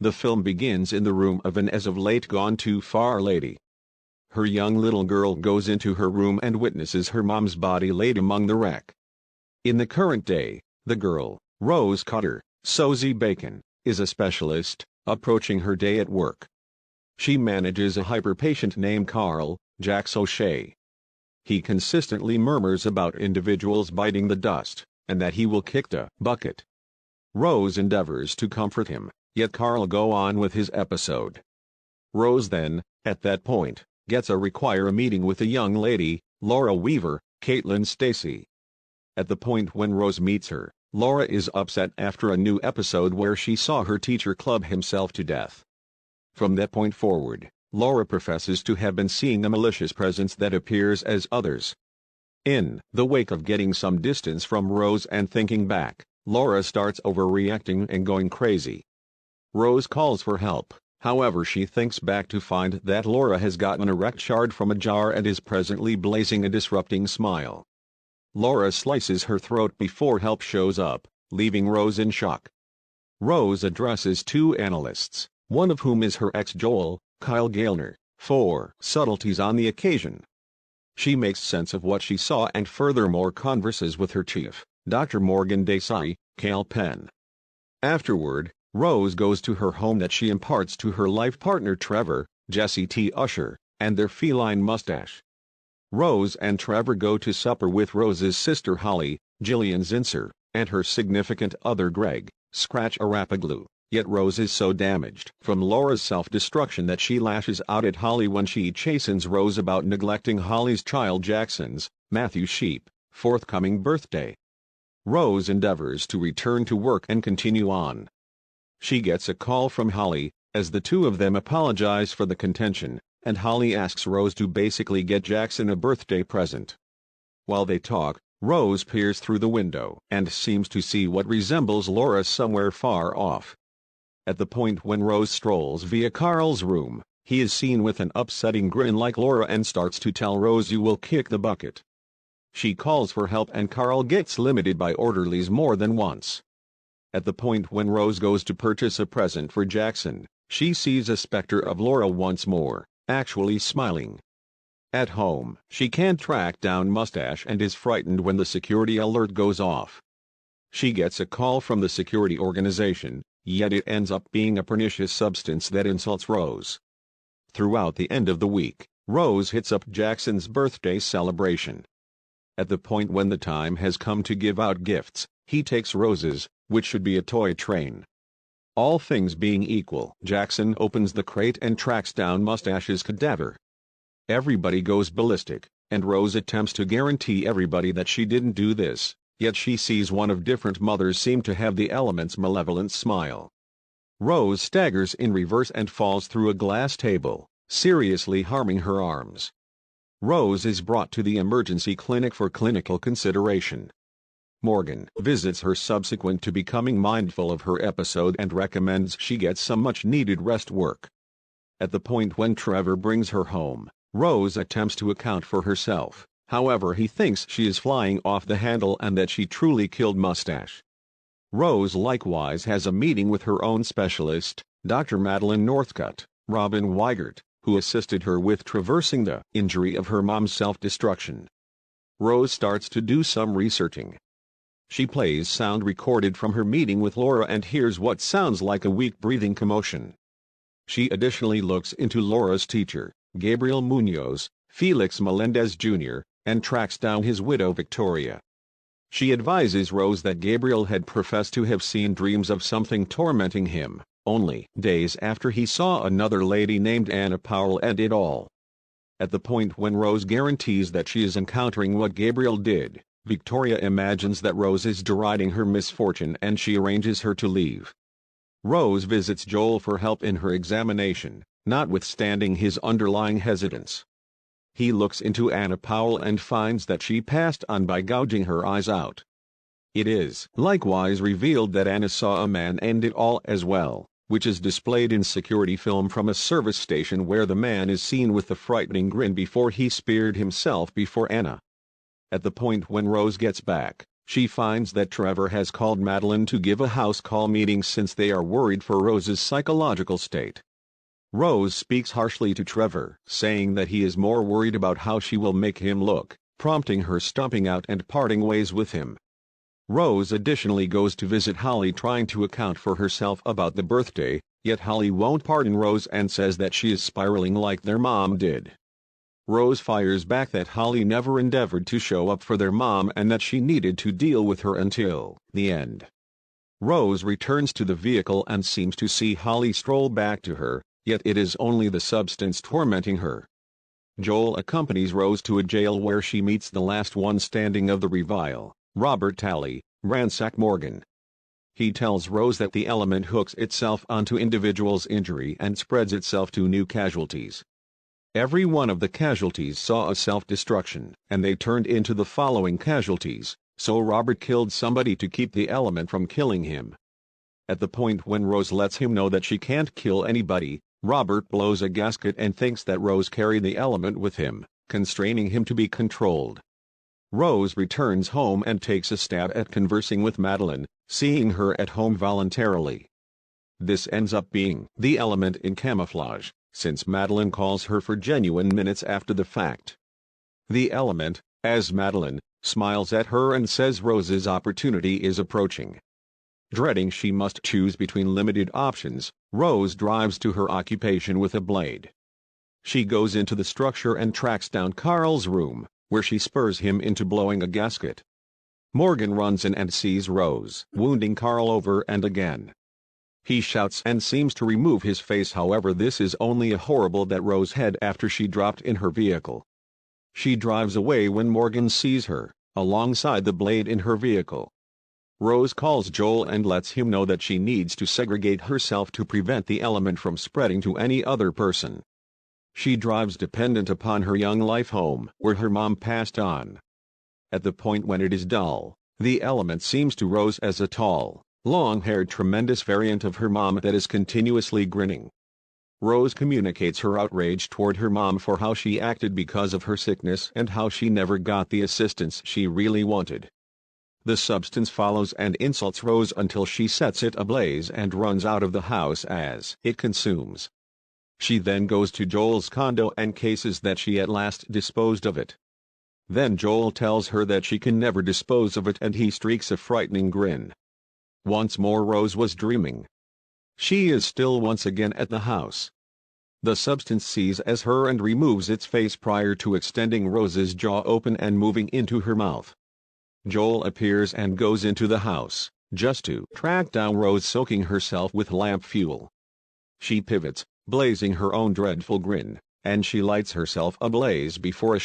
The film begins in the room of an as-of-late gone-too-far lady. Her young little girl goes into her room and witnesses her mom's body laid among the wreck. In the current day, the girl, Rose Cutter, Sosie Bacon, is a specialist, approaching her day at work. She manages a hyperpatient named Carl, Jax O'Shea. He consistently murmurs about individuals biting the dust, and that he will kick the bucket. Rose endeavors to comfort him, yet Carl goes on with his episode. Rose then, at that point, gets a meeting with a young lady, Laura Weaver, Caitlin Stacy. At the point when Rose meets her, Laura is upset after a new episode where she saw her teacher club himself to death. From that point forward, Laura professes to have been seeing a malicious presence that appears as others. In the wake of getting some distance from Rose and thinking back, Laura starts overreacting and going crazy. Rose calls for help, however she thinks back to find that Laura has gotten a wrecked shard from a jar and is presently blazing a disrupting smile. Laura slices her throat before help shows up, leaving Rose in shock. Rose addresses two analysts, one of whom is her ex-Joel, Kyle Gaylor, for subtleties on the occasion. She makes sense of what she saw and furthermore converses with her chief, Dr. Morgan Desai, Cal Penn. Afterward, Rose goes to her home that she imparts to her life partner Trevor, Jesse T. Usher, and their feline mustache. Rose and Trevor go to supper with Rose's sister Holly, Jillian Zinsser, and her significant other Greg, Scratch Arapaglu, yet Rose is so damaged from Laura's self-destruction that she lashes out at Holly when she chastens Rose about neglecting Holly's child Jackson's, Matthew Sheep, forthcoming birthday. Rose endeavors to return to work and continue on. She gets a call from Holly, as the two of them apologize for the contention, and Holly asks Rose to basically get Jackson a birthday present. While they talk, Rose peers through the window and seems to see what resembles Laura somewhere far off. At the point when Rose strolls via Carl's room, he is seen with an upsetting grin like Laura and starts to tell Rose you will kick the bucket. She calls for help and Carl gets limited by orderlies more than once. At the point when Rose goes to purchase a present for Jackson, she sees a specter of Laura once more, actually smiling. At home, she can't track down Mustache and is frightened when the security alert goes off. She gets a call from the security organization, yet it ends up being a pernicious substance that insults Rose. Throughout the end of the week, Rose hits up Jackson's birthday celebration. At the point when the time has come to give out gifts, he takes Rose's, which should be a toy train. All things being equal, Jackson opens the crate and tracks down Mustache's cadaver. Everybody goes ballistic, and Rose attempts to guarantee everybody that she didn't do this, yet she sees one of different mothers seem to have the element's malevolent smile. Rose staggers in reverse and falls through a glass table, seriously harming her arms. Rose is brought to the emergency clinic for clinical consideration. Morgan visits her subsequent to becoming mindful of her episode and recommends she get some much-needed rest work. At the point when Trevor brings her home, Rose attempts to account for herself, however he thinks she is flying off the handle and that she truly killed Mustache. Rose likewise has a meeting with her own specialist, Dr. Madeline Northcutt, Robin Weigert, who assisted her with traversing the injury of her mom's self-destruction. Rose starts to do some researching. She plays sound recorded from her meeting with Laura and hears what sounds like a weak breathing commotion. She additionally looks into Laura's teacher, Gabriel Munoz, Felix Melendez Jr., and tracks down his widow Victoria. She advises Rose that Gabriel had professed to have seen dreams of something tormenting him, only days after he saw another lady named Anna Powell end it all. At the point when Rose guarantees that she is encountering what Gabriel did, Victoria imagines that Rose is deriding her misfortune and she arranges her to leave. Rose visits Joel for help in her examination, notwithstanding his underlying hesitance. He looks into Anna Powell and finds that she passed on by gouging her eyes out. It is likewise revealed that Anna saw a man end it all as well, which is displayed in security film from a service station where the man is seen with a frightening grin before he speared himself before Anna. At the point when Rose gets back, She finds that Trevor has called Madeline to give a house call meeting since they are worried for Rose's psychological state. Rose speaks harshly to Trevor, saying that he is more worried about how she will make him look, prompting her stomping out and parting ways with him. Rose additionally goes to visit Holly, trying to account for herself about the birthday, yet Holly won't pardon Rose and says that she is spiraling like their mom did. Rose fires back that Holly never endeavored to show up for their mom and that she needed to deal with her until the end. Rose returns to the vehicle and seems to see Holly stroll back to her, yet it is only the substance tormenting her. Joel accompanies Rose to a jail where she meets the last one standing of the revile, Robert Talley, Ransack Morgan. He tells Rose that the element hooks itself onto individuals' injury and spreads itself to new casualties. Every one of the casualties saw a self-destruction, and they turned into the following casualties, so Robert killed somebody to keep the element from killing him. At the point when Rose lets him know that she can't kill anybody, Robert blows a gasket and thinks that Rose carried the element with him, constraining him to be controlled. Rose returns home and takes a stab at conversing with Madeline, seeing her at home voluntarily. This ends up being the element in camouflage, since Madeline calls her for genuine minutes after the fact. The element, as Madeline, smiles at her and says Rose's opportunity is approaching. Dreading she must choose between limited options, Rose drives to her occupation with a blade. She goes into the structure and tracks down Carl's room, where she spurs him into blowing a gasket. Morgan runs in and sees Rose, wounding Carl over and again. He shouts and seems to remove his face, however this is only a horrible that Rose had after she dropped in her vehicle. She drives away when Morgan sees her, alongside the blade in her vehicle. Rose calls Joel and lets him know that she needs to segregate herself to prevent the element from spreading to any other person. She drives dependent upon her young life home, where her mom passed on. At the point when it is dull, the element seems to Rose as a tall, long-haired tremendous variant of her mom that is continuously grinning. Rose communicates her outrage toward her mom for how she acted because of her sickness and how she never got the assistance she really wanted. The substance follows and insults Rose until she sets it ablaze and runs out of the house as it consumes. She then goes to Joel's condo and cases that she at last disposed of it. Then Joel tells her that she can never dispose of it and he streaks a frightening grin. Once more Rose was dreaming. She is still once again at the house. The substance sees as her and removes its face prior to extending Rose's jaw open and moving into her mouth. Joel appears and goes into the house, just to track down Rose soaking herself with lamp fuel. She pivots, blazing her own dreadful grin, and she lights herself ablaze before a